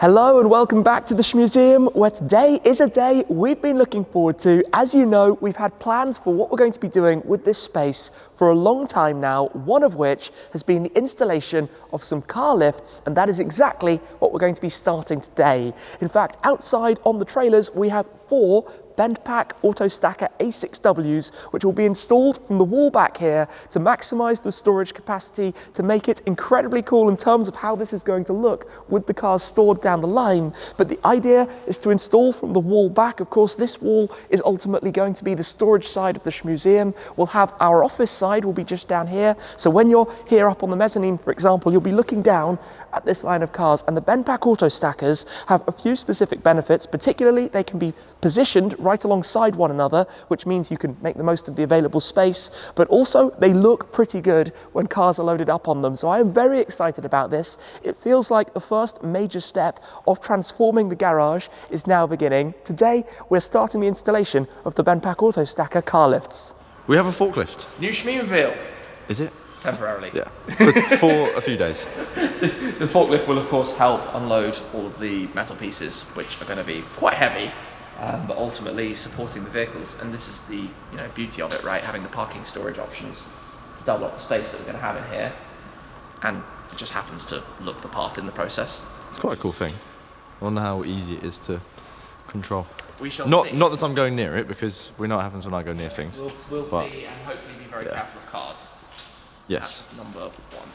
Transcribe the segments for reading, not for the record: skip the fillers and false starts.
Hello and welcome back to the Shmuseum, where today is a day we've been looking forward to. As you know, we've had plans for what we're going to be doing with this space for a long time now, one of which has been the installation of some car lifts, and that is exactly what we're going to be starting today. In fact, outside on the trailers, we have 4 BendPak Autostacker A6Ws, which will be installed from the wall back here to maximise the storage capacity, to make it incredibly cool in terms of how this is going to look with the cars stored down the line. But the idea is to install from the wall back. Of course, this wall is ultimately going to be the storage side of the Shmuseum. We'll have our office side will be just down here. So when you're here up on the mezzanine, for example, you'll be looking down at this line of cars. And the BendPak Autostackers have a few specific benefits. Particularly, they can be positioned right alongside one another, which means you can make the most of the available space, but also they look pretty good when cars are loaded up on them. So I am very excited about this. It feels like the first major step of transforming the garage is now beginning. Today, we're starting the installation of the BendPak Autostacker car lifts. We have a forklift. New Shmuseum. Is it? Temporarily. Yeah. For a few days. The forklift will of course help unload all of the metal pieces, which are going to be quite heavy. But ultimately supporting the vehicles, and this is the beauty of it, right? Having the parking storage options to double up the space that we're going to have in here, and it just happens to look the part in the process. It's quite a cool thing. I wonder how easy it is to control. We shall see. Not that I'm going near it, because we know what happens when I go near things. We'll see, and hopefully be very careful with cars. Yes. That's number 1.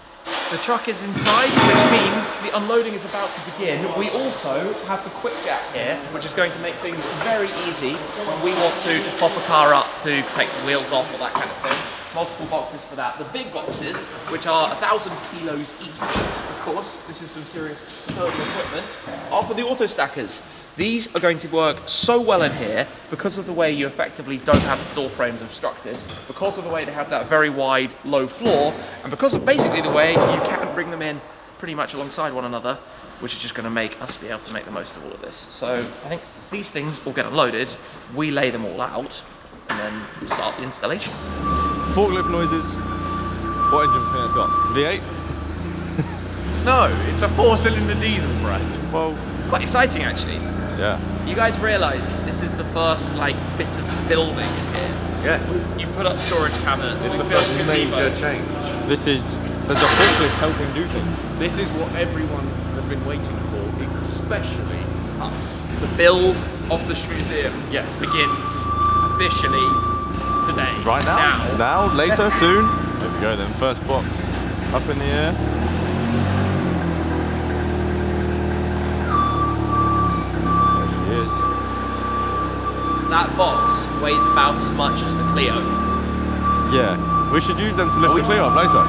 The truck is inside, which means the unloading is about to begin. We also have the quick jack here, which is going to make things very easy when we want to just pop a car up to take some wheels off or that kind of thing. Multiple boxes for that. The big boxes, which are 1,000 kilos each, of course, this is some serious sturdy equipment, are for the auto stackers. These are going to work so well in here because of the way you effectively don't have the door frames obstructed, because of the way they have that very wide, low floor, and because of basically the way you can bring them in pretty much alongside one another, which is just going to make us be able to make the most of all of this. So I think these things all get unloaded, we lay them all out, and then start the installation. Forklift noises. What engine do you think it's got? V8? No, it's a 4-cylinder diesel, Brad. Well, It's quite exciting actually. yeah. You guys realise this is the first bit of building in here. Yeah, You put up storage cabinets, it's we the built first major gazebos. change. There's a forklift helping do things. This is what everyone has been waiting for, especially us. The build of the Shmuseum begins officially today. Right now? Now, later, soon. There we go then. First box up in the air. There she is. That box weighs about as much as the Clio. Yeah. We should use them to lift the Clio up later.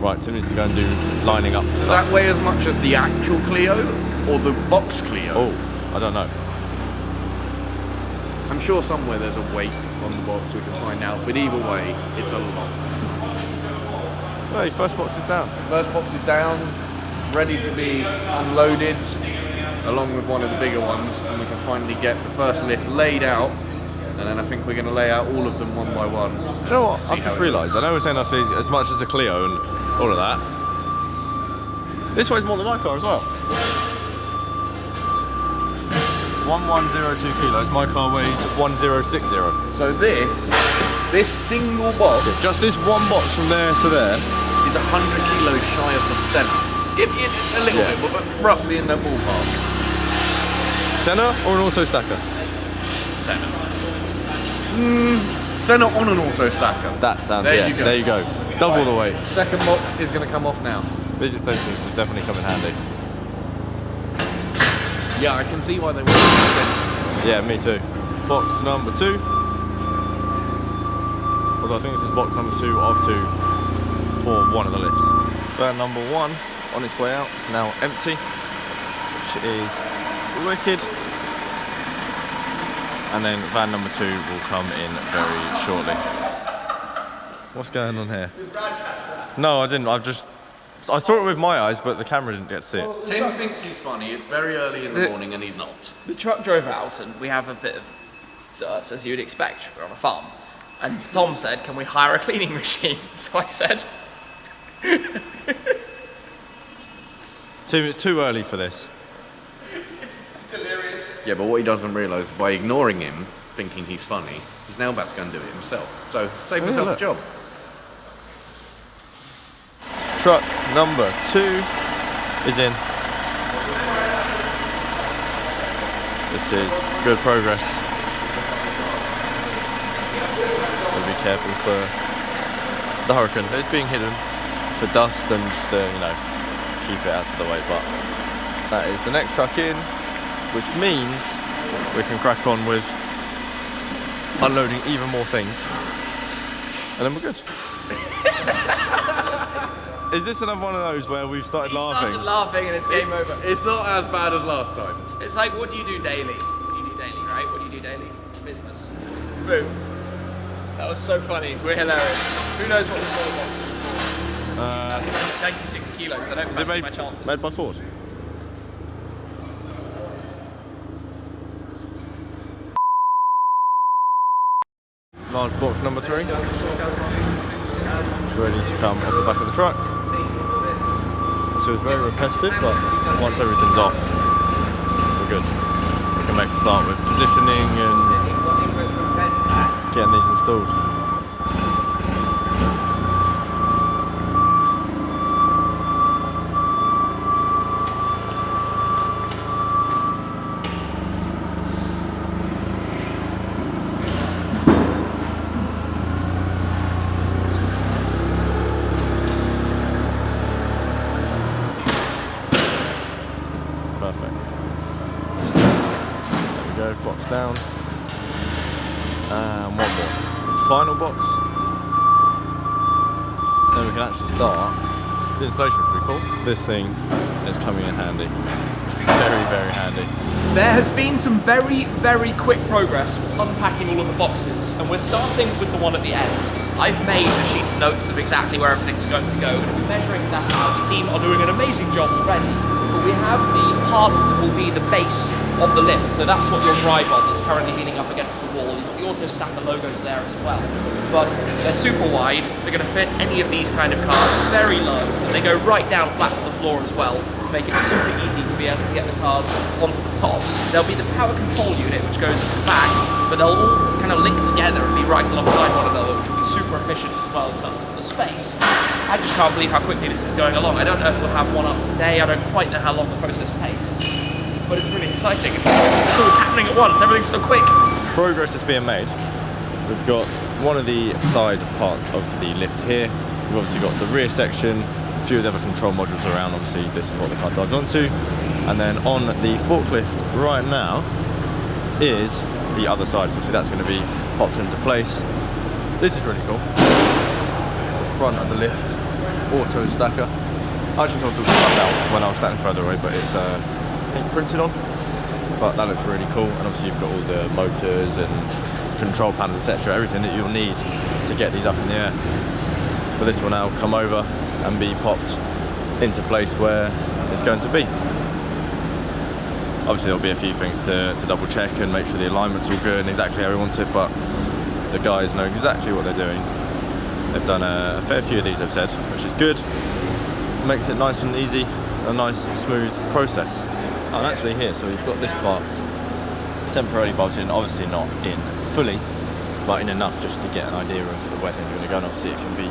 Right, Tim needs to go and do lining up. Does that weigh as much as the actual Clio or the box Clio? Oh, I don't know. I'm sure somewhere there's a weight on the box we can find out, but either way, it's a lot. Hey, first box is down. First box is down, ready to be unloaded, along with one of the bigger ones, and we can finally get the first lift laid out, and then I think we're going to lay out all of them one by one. Do you know what? I've just realised, I know we're saying as much as the Clio and all of that. This weighs more than my car as well. 1102 kilos, my car weighs 1060. So this single box, Just this one box from there to there. is 100 kilos shy of the Senna. Give me a little bit, but roughly in that ballpark. Senna or an auto stacker? Senna on an auto stacker. That sounds, There you go. there you go. Double the weight. Second box is going to come off now. These extensions have definitely come in handy. Yeah, I can see why they want Yeah, me too. Box number 2. Although I think this is box number 2 of 2 for one of the lifts. Van number 1 on its way out, now empty, which is wicked. And then van number 2 will come in very shortly. What's going on here? Did Brad catch that? No, I didn't. I saw it with my eyes, but the camera didn't get to see it. Tim thinks he's funny. It's very early in the morning and he's not. The truck drove out and we have a bit of dirt, as you'd expect, we're on a farm. And Tom said, can we hire a cleaning machine? So I said, It's too early for this. Delirious. Yeah, but what he doesn't realise, by ignoring him, thinking he's funny, he's now about to go and do it himself. So, save himself the job. Truck number 2 is in. This is good progress. We'll be careful for the Hurricane. It's being hidden for dust and just, you know, keep it out of the way. But that is the next truck in, which means we can crack on with unloading even more things, and then we're good. Is this another one of those where we've started laughing? Started laughing and it's game over. It's not as bad as last time. It's like, what do you do daily? What do you do daily, right? What do you do daily? Business. Boom. That was so funny. We're hilarious. Who knows what the small box is? 96 kilos. I don't fancy my chances. Made by Ford. Large box number 3. Ready to come off the back of the truck. So it's very repetitive, but once everything's off, we're good. We can make a start with positioning and getting these installed. Perfect. There we go, box down. And one more. Final box. Then we can actually start. The installation is pretty cool. This thing is coming in handy. Very, very handy. There has been some very, very quick progress unpacking all of the boxes, and we're starting with the one at the end. I've made a sheet of notes of exactly where everything's going to go, and we're measuring that out. The team are doing an amazing job already. But we have the parts that will be the base of the lift, so that's what you'll drive on. That's currently leaning up against the wall. You've got the Autostacker logos there as well. But they're super wide. They're going to fit any of these kind of cars very low, and they go right down flat to the floor as well to make it super easy to be able to get the cars onto the top. There'll be the power control unit which goes at the back, but they'll all kind of link together and be right alongside one another, which will be super efficient as well in terms of the space. I just can't believe how quickly this is going along. I don't know if we'll have one up today. I don't quite know how long the process takes, but it's really exciting. It's all happening at once. Everything's so quick. Progress is being made. We've got one of the side parts of the lift here. We've obviously got the rear section, a few of the other control modules around. Obviously, this is what the car drives onto. And then on the forklift right now is the other side. So obviously that's going to be popped into place. This is really cool. The front of the lift, Autostacker. I actually thought it was cut out when I was standing further away, but it's ink printed on. But that looks really cool. And obviously you've got all the motors and control panels, etc. Everything that you'll need to get these up in the air. But this will now come over and be popped into place where it's going to be. Obviously there'll be a few things to double check and make sure the alignment's all good and exactly how we want it, but the guys know exactly what they're doing. They've done a fair few of these, they've said, which is good. Makes it nice and easy, a nice smooth process. I'm actually here, so we've got this part temporarily bolted in, obviously not in fully, but in enough just to get an idea of where things are going to go, and obviously it can be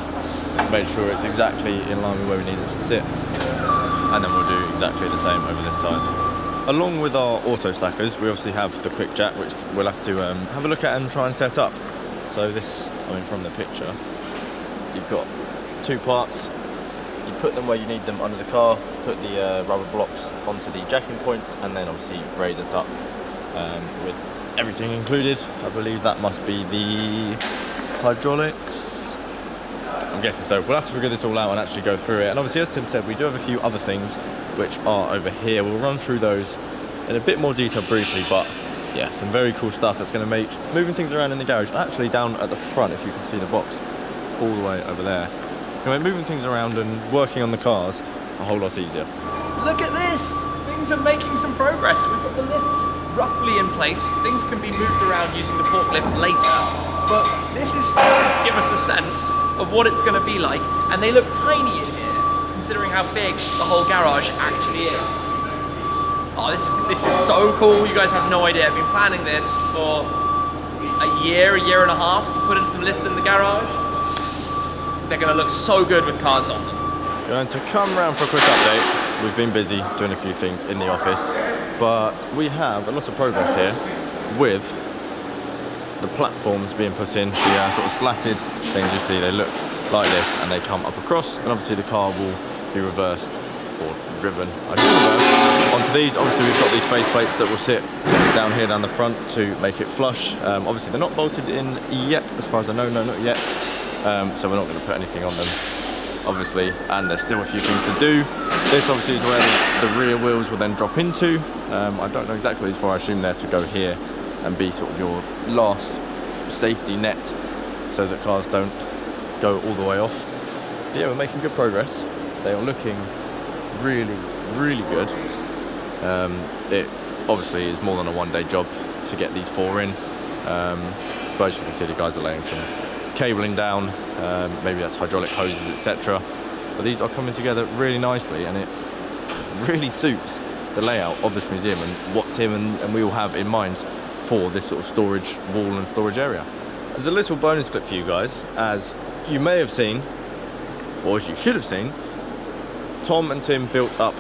made sure it's exactly in line with where we need it to sit, and then we'll do exactly the same over this side. Along with our auto stackers, we obviously have the quick jack, which we'll have to have a look at and try and set up. So this, I mean, from the picture, you've got two parts. You put them where you need them under the car, put the rubber blocks onto the jacking points, and then obviously raise it up with everything included. I believe that must be the hydraulics. I'm guessing so. We'll have to figure this all out and actually go through it. And obviously, as Tim said, we do have a few other things which are over here. We'll run through those in a bit more detail briefly, but yeah, some very cool stuff that's going to make moving things around in the garage, actually down at the front, if you can see the box all the way over there, it's going to make moving things around and working on the cars a whole lot easier. Look at this! Things are making some progress. We've got the lifts roughly in place. Things can be moved around using the forklift later, but this is starting to give us a sense of what it's going to be like, and they look tiny in here. considering how big the whole garage actually is. Oh, this is so cool. You guys have no idea. I've been planning this for a year and a half to put in some lifts in the garage. They're gonna look so good with cars on them. Going to come round for a quick update. We've been busy doing a few things in the office, but we have a lot of progress here with the platforms being put in, the sort of slatted things. You see, they look like this and they come up across, and obviously the car will be reversed or driven, I should reverse, onto these. Obviously we've got these face plates that will sit down here down the front to make it flush. Obviously they're not bolted in yet, as far as I know, no, not yet. So we're not going to put anything on them, obviously, and there's still a few things to do. This obviously is where the rear wheels will then drop into. I don't know exactly what these for. I assume they're to go here and be sort of your last safety net so that cars don't go all the way off. But yeah, we're making good progress. They are looking really, really good. It obviously is more than a one-day job to get these four in. But as you can see, the guys are laying some cabling down, maybe that's hydraulic hoses, etc. But these are coming together really nicely, and it really suits the layout of this museum and what Tim and we all have in mind for this sort of storage wall and storage area. There's a little bonus clip for you guys. As you may have seen, or as you should have seen, Tom and Tim built up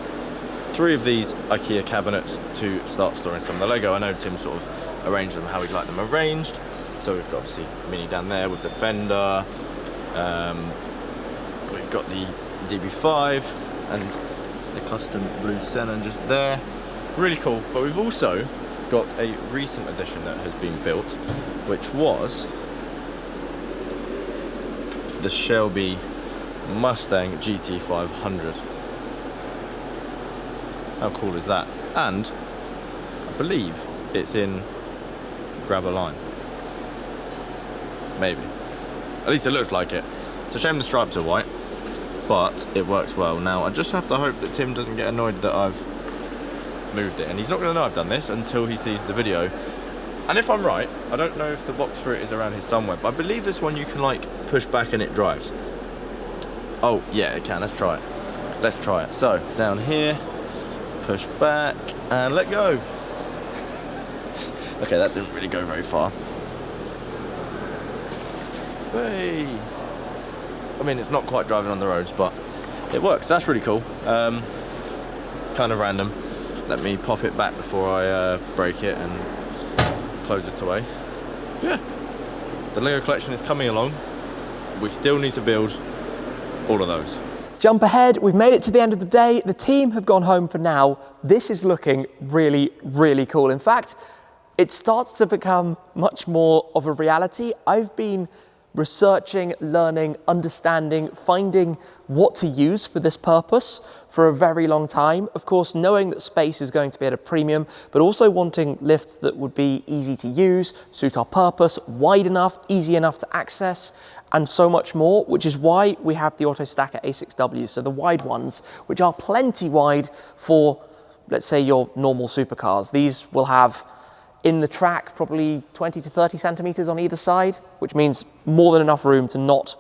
3 of these IKEA cabinets to start storing some of the Lego. I know Tim sort of arranged them how he'd like them arranged. So we've got obviously Mini down there with the fender, we've got the DB5 and the custom blue Senna just there. Really cool. But we've also got a recent addition that has been built, which was the Shelby Mustang GT500. How cool is that? And I believe it's in grab a line. Maybe. At least it looks like it. It's a shame the stripes are white, but it works well. Now, I just have to hope that Tim doesn't get annoyed that I've moved it, and he's not going to know I've done this until he sees the video. And if I'm right, I don't know if the box for it is around here somewhere, but I believe this one you can like push back and it drives. Oh yeah, it can. Let's try it. Let's try it. So down here, push back and let go. Okay, that didn't really go very far. Hey. I mean, it's not quite driving on the roads, but it works. That's really cool. Kind of random. Let me pop it back before I break it and close it away. Yeah, the Lego collection is coming along. We still need to build all of those. Jump ahead, we've made it to the end of the day. The team have gone home for now. This is looking really, really cool. In fact, it starts to become much more of a reality. I've been researching, learning, understanding, finding what to use for this purpose for a very long time. Of course, knowing that space is going to be at a premium, but also wanting lifts that would be easy to use, suit our purpose, wide enough, easy enough to access, and so much more, which is why we have the Autostacker A6W, so the wide ones, which are plenty wide for, let's say, your normal supercars. These will have in the track probably 20 to 30 centimeters on either side, which means more than enough room to not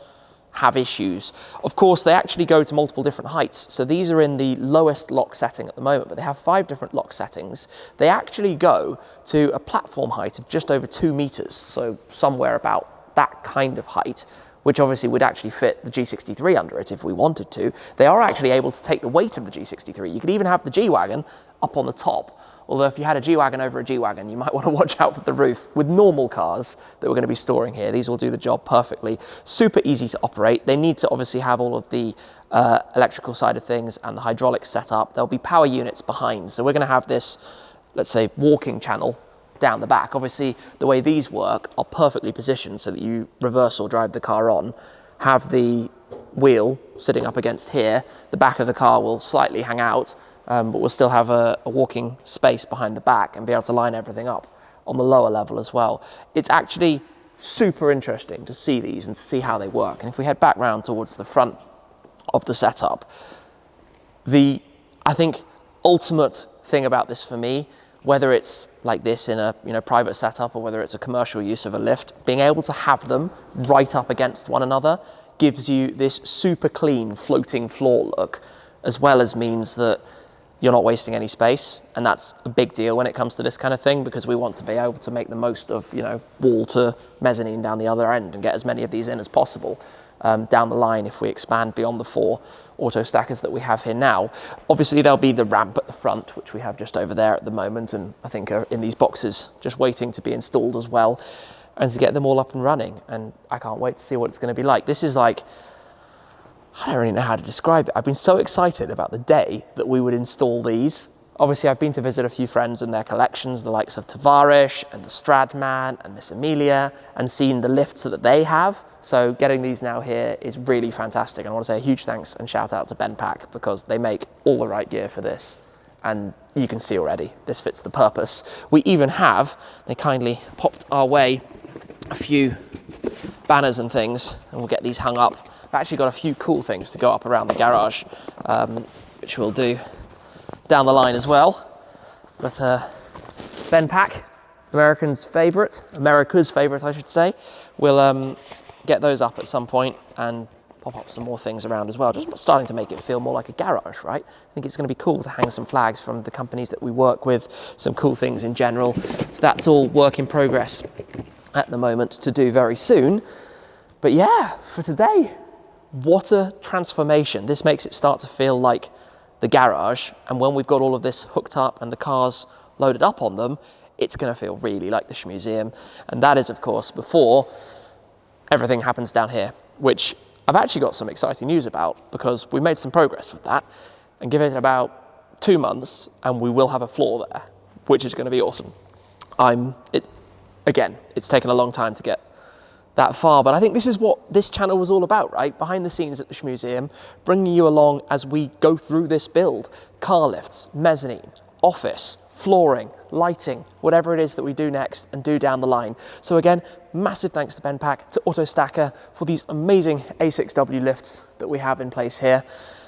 have issues. Of course, they actually go to multiple different heights. So these are in the lowest lock setting at the moment, but they have 5 different lock settings. They actually go to a platform height of just over 2 meters. So somewhere about that kind of height, which obviously would actually fit the G63 under it if we wanted to. They are actually able to take the weight of the G63. You could even have the G-Wagon up on the top. Although if you had a G-Wagon over a G-Wagon, you might want to watch out for the roof. With normal cars that we're going to be storing here, these will do the job perfectly. Super easy to operate. They need to obviously have all of the electrical side of things and the hydraulics set up. There'll be power units behind. So we're going to have this, let's say, walking channel down the back. Obviously, the way these work are perfectly positioned so that you reverse or drive the car on, have the wheel sitting up against here. The back of the car will slightly hang out, but we'll still have a walking space behind the back and be able to line everything up on the lower level as well. It's actually super interesting to see these and to see how they work. And if we head back round towards the front of the setup, I think ultimate thing about this for me, whether it's like this in a private setup or whether it's a commercial use of a lift, being able to have them right up against one another gives you this super clean floating floor look, as well as means that you're not wasting any space. And that's a big deal when it comes to this kind of thing, because we want to be able to make the most of, you know, wall to mezzanine down the other end and get as many of these in as possible down the line if we expand beyond the 4 auto stackers that we have here now. Obviously there'll be the ramp at the front, which we have just over there at the moment, and I think are in these boxes just waiting to be installed as well, and to get them all up and running. And I can't wait to see what it's going to be like. This is like, I don't really know how to describe it. I've been so excited about the day that we would install these. Obviously, I've been to visit a few friends and their collections, the likes of Tavarish and the Stradman and Miss Amelia, and seen the lifts that they have. So getting these now here is really fantastic. And I want to say a huge thanks and shout out to BendPak, because they make all the right gear for this. And you can see already, this fits the purpose. We even have, they kindly popped our way a few banners and things, and we'll get these hung up. I've actually got a few cool things to go up around the garage, which we'll do down the line as well. But BendPak, America's favorite I should say, will get those up at some point and pop up some more things around as well, just starting to make it feel more like a garage, right? I think it's going to be cool to hang some flags from the companies that we work with, some cool things in general. So that's all work in progress at the moment, to do very soon. But yeah, for today, what a transformation. This makes it start to feel like the garage, and when we've got all of this hooked up and the cars loaded up on them, it's going to feel really like the Shmuseum. And that is, of course, before everything happens down here, which I've actually got some exciting news about, because we made some progress with that, and give it about 2 months and we will have a floor there, which is going to be awesome. Again, it's taken a long time to get that far, but I think this is what this channel was all about, right? Behind the scenes at the Shmuseum, bringing you along as we go through this build. Car lifts, mezzanine, office, flooring, lighting, whatever it is that we do next and do down the line. So again, massive thanks to BendPak, to Autostacker, for these amazing A6W lifts that we have in place here.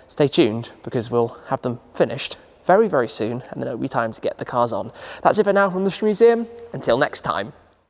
Stay tuned, because we'll have them finished very, very soon, and then it'll be time to get the cars on. That's it for now from the Shmuseum. Until next time.